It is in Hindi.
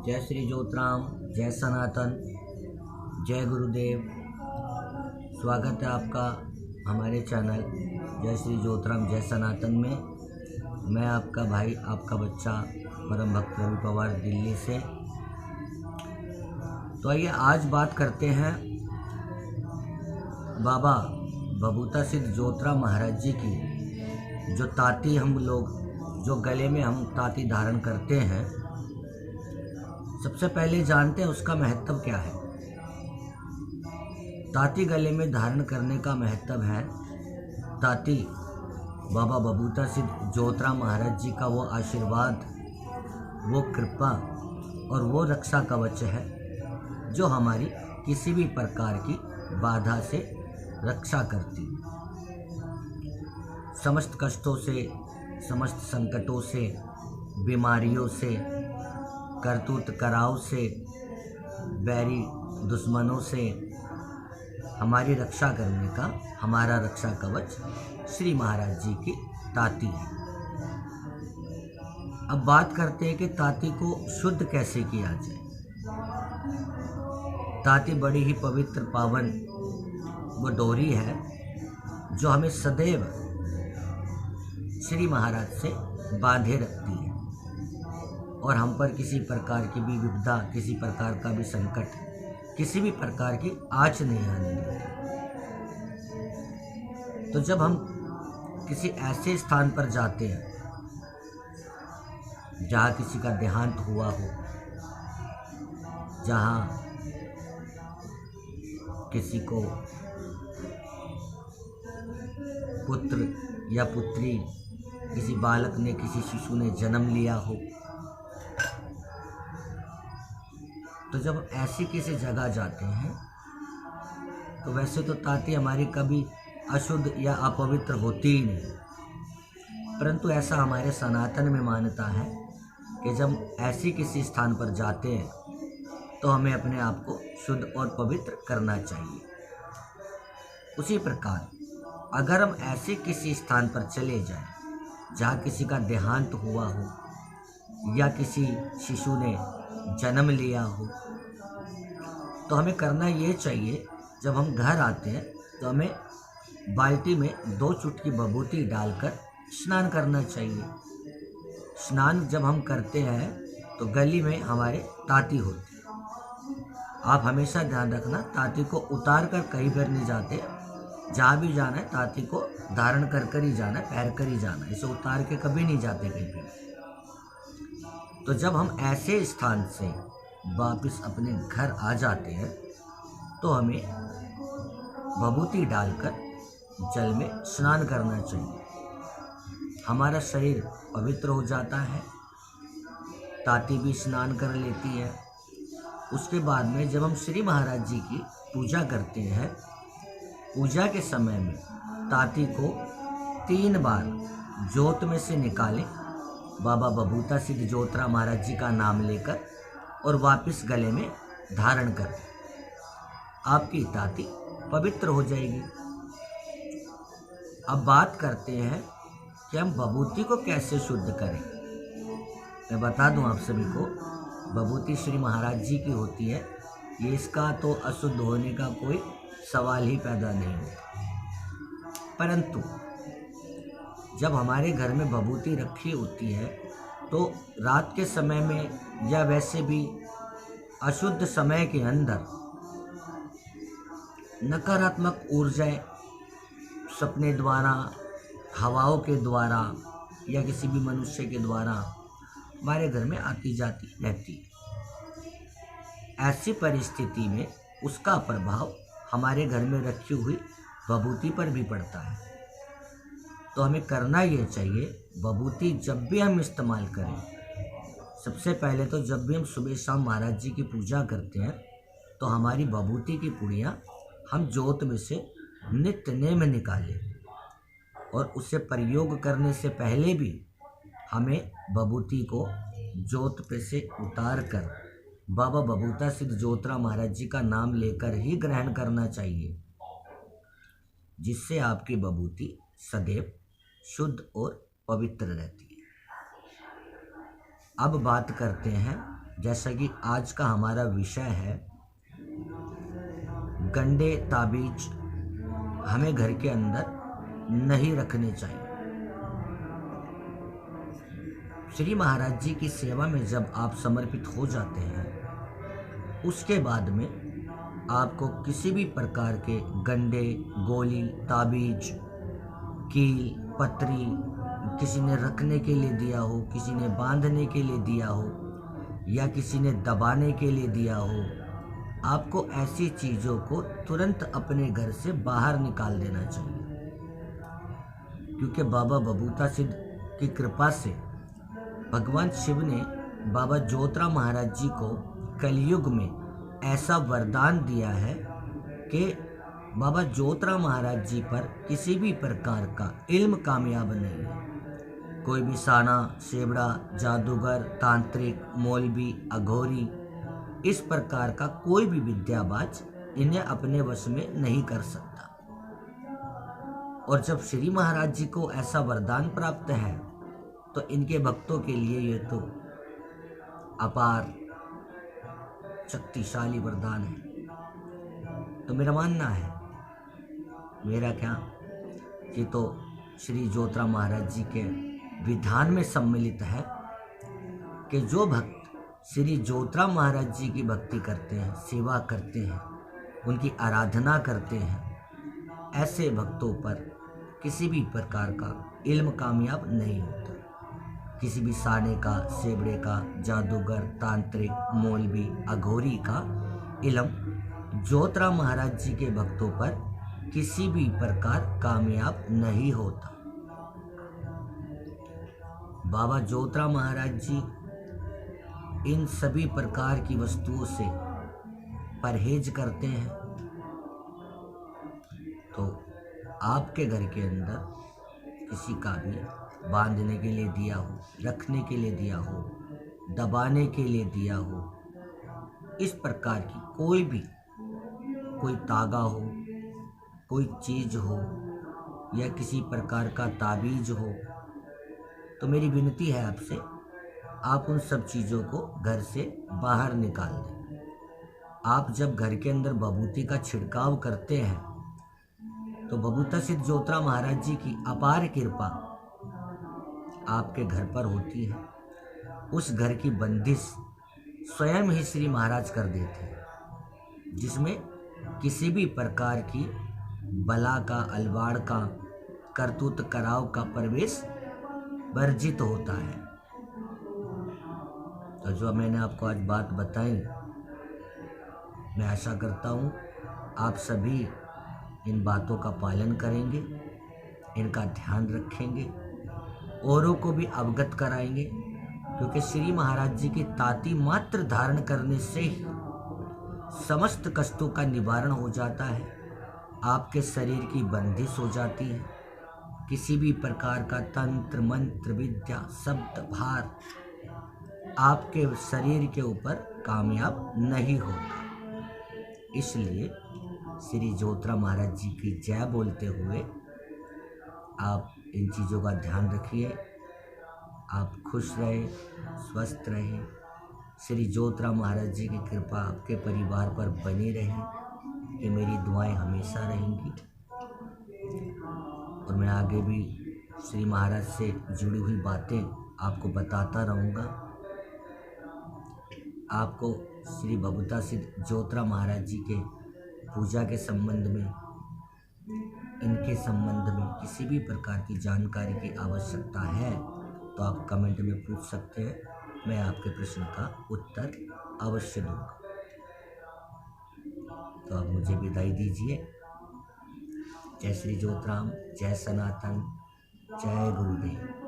जय श्री ज्योतराम, जय सनातन, जय गुरुदेव। स्वागत है आपका हमारे चैनल जय श्री ज्योतराम जय सनातन में। मैं आपका भाई, आपका बच्चा परम भक्त रवि पवार, दिल्ली से। तो आइए आज बात करते हैं बाबा बबूता सिद्ध ज्योतराम महाराज जी की। जो ताती हम लोग, जो गले में हम ताती धारण करते हैं, सबसे पहले जानते हैं उसका महत्व क्या है। ताती गले में धारण करने का महत्व है, ताती बाबा बबूता सिद्ध ज्योतराम महाराज जी का वो आशीर्वाद, वो कृपा और वो रक्षा कवच है जो हमारी किसी भी प्रकार की बाधा से रक्षा करती, समस्त कष्टों से, समस्त संकटों से, बीमारियों से, करतूत कराव से, बैरी दुश्मनों से हमारी रक्षा करने का हमारा रक्षा कवच श्री महाराज जी की ताती है। अब बात करते हैं कि ताती को शुद्ध कैसे किया जाए। ताती बड़ी ही पवित्र पावन वो डोरी है जो हमें सदैव श्री महाराज से बांधे रखती है और हम पर किसी प्रकार की भी विपदा, किसी प्रकार का भी संकट, किसी भी प्रकार की आँच नहीं आने देती। तो जब हम किसी ऐसे स्थान पर जाते हैं जहाँ किसी का देहांत हुआ हो, जहाँ किसी को पुत्र या पुत्री, किसी बालक ने, किसी शिशु ने जन्म लिया हो, तो जब ऐसी किसी जगह जाते हैं तो वैसे तो ताती हमारी कभी अशुद्ध या अपवित्र होती ही नहीं, परंतु ऐसा हमारे सनातन में मान्यता है कि जब ऐसी किसी स्थान पर जाते हैं तो हमें अपने आप को शुद्ध और पवित्र करना चाहिए। उसी प्रकार अगर हम ऐसे किसी स्थान पर चले जाएं जहाँ किसी का देहांत हुआ हो या किसी शिशु ने जन्म लिया हो, तो हमें करना ये चाहिए, जब हम घर आते हैं तो हमें बाल्टी में 2 चुटकी बबूती डालकर स्नान करना चाहिए। स्नान जब हम करते हैं तो गली में हमारे ताती होती है। आप हमेशा ध्यान रखना, ताती को उतार कर कहीं पर नहीं जाते। जहाँ भी जाना है ताती को धारण कर कर ही जाना है, पैर कर ही जाना है, इसे उतार के कभी नहीं जाते कहीं पर। तो जब हम ऐसे स्थान से वापस अपने घर आ जाते हैं तो हमें बबूती डालकर जल में स्नान करना चाहिए। हमारा शरीर पवित्र हो जाता है, ताती भी स्नान कर लेती है। उसके बाद में जब हम श्री महाराज जी की पूजा करते हैं, पूजा के समय में ताती को 3 बार जोत में से निकालें, बाबा बबूता सिद्ध ज्योतराम महाराज जी का नाम लेकर, और वापस गले में धारण करें। आपकी ताती पवित्र हो जाएगी। अब बात करते हैं कि हम बबूती को कैसे शुद्ध करें। मैं बता दूं आप सभी को, बबूती श्री महाराज जी की होती है, ये इसका तो अशुद्ध होने का कोई सवाल ही पैदा नहीं होता। परंतु जब हमारे घर में बबूती रखी होती है तो रात के समय में या वैसे भी अशुद्ध समय के अंदर नकारात्मक ऊर्जाएं सपने द्वारा, हवाओं के द्वारा या किसी भी मनुष्य के द्वारा हमारे घर में आती जाती रहती है। ऐसी परिस्थिति में उसका प्रभाव हमारे घर में रखी हुई बबूती पर भी पड़ता है। तो हमें करना ये चाहिए, बबूती जब भी हम इस्तेमाल करें, सबसे पहले तो जब भी हम सुबह शाम महाराज जी की पूजा करते हैं तो हमारी बबूती की पुड़ियाँ हम जोत में से नित्य नेम निकालें, और उसे प्रयोग करने से पहले भी हमें बबूती को जोत पे से उतार कर बाबा बबूता सिद्ध ज्योतराम महाराज जी का नाम लेकर ही ग्रहण करना चाहिए, जिससे आपकी बबूती सदैव शुद्ध और पवित्र रहती है। अब बात करते हैं जैसा कि आज का हमारा विषय है, गंडे ताबीज हमें घर के अंदर नहीं रखने चाहिए। श्री महाराज जी की सेवा में जब आप समर्पित हो जाते हैं, उसके बाद में आपको किसी भी प्रकार के गंडे, गोली, ताबीज, कील, पत्री किसी ने रखने के लिए दिया हो, किसी ने बांधने के लिए दिया हो या किसी ने दबाने के लिए दिया हो, आपको ऐसी चीज़ों को तुरंत अपने घर से बाहर निकाल देना चाहिए। क्योंकि बाबा बबूता सिद्ध की कृपा से भगवान शिव ने बाबा जोतराम महाराज जी को कलयुग में ऐसा वरदान दिया है कि बाबा जोतराम महाराज जी पर किसी भी प्रकार का इल्म कामयाब नहीं है। कोई भी साना, सेवड़ा, जादूगर, तांत्रिक, मौलवी, अघोरी, इस प्रकार का कोई भी विद्याबाज इन्हें अपने वश में नहीं कर सकता। और जब श्री महाराज जी को ऐसा वरदान प्राप्त है तो इनके भक्तों के लिए ये तो अपार शक्तिशाली वरदान है। तो मेरा मानना है, मेरा क्या, ये तो श्री जोतराम महाराज जी के विधान में सम्मिलित है कि जो भक्त श्री जोतराम महाराज जी की भक्ति करते हैं, सेवा करते हैं, उनकी आराधना करते हैं, ऐसे भक्तों पर किसी भी प्रकार का इल्म कामयाब नहीं होता। किसी भी साने का, सेवड़े का, जादूगर, तांत्रिक, मौलवी, अघोरी का इल्म जोतराम महाराज जी के भक्तों पर किसी भी प्रकार कामयाब नहीं होता। बाबा जोतराम महाराज जी इन सभी प्रकार की वस्तुओं से परहेज करते हैं। तो आपके घर के अंदर किसी का भी बांधने के लिए दिया हो, रखने के लिए दिया हो, दबाने के लिए दिया हो, इस प्रकार की कोई तागा हो, कोई चीज़ हो या किसी प्रकार का ताबीज हो, तो मेरी विनती है आपसे, आप उन सब चीज़ों को घर से बाहर निकाल दें। आप जब घर के अंदर भभूति का छिड़काव करते हैं तो बबूता सिद्ध जोतराम महाराज जी की अपार कृपा आपके घर पर होती है। उस घर की बंदिश स्वयं ही श्री महाराज कर देते हैं, जिसमें किसी भी प्रकार की बला का, अलवाड़ का, करतूत कराव का प्रवेश वर्जित होता है। तो जो मैंने आपको आज बात बताई, मैं आशा करता हूँ आप सभी इन बातों का पालन करेंगे, इनका ध्यान रखेंगे, औरों को भी अवगत कराएंगे। क्योंकि श्री महाराज जी की ताती मात्र धारण करने से ही समस्त कष्टों का निवारण हो जाता है, आपके शरीर की बंदिश हो जाती है, किसी भी प्रकार का तंत्र मंत्र विद्या शब्द भार आपके शरीर के ऊपर कामयाब नहीं होता। इसलिए श्री जोतराम महाराज जी की जय बोलते हुए आप इन चीज़ों का ध्यान रखिए। आप खुश रहे, स्वस्थ रहे। श्री जोतराम महाराज जी की कृपा आपके परिवार पर बनी रहे, ये मेरी दुआएं हमेशा रहेंगी। और मैं आगे भी श्री महाराज से जुड़ी हुई बातें आपको बताता रहूँगा। आपको श्री बबूता सिद्ध जोतराम महाराज जी के पूजा के संबंध में, इनके संबंध में किसी भी प्रकार की जानकारी की आवश्यकता है तो आप कमेंट में पूछ सकते हैं, मैं आपके प्रश्न का उत्तर अवश्य दूंगा। तो आप मुझे विदाई दीजिए। जय श्री जोतराम, जय सनातन, जय गुरुदेव।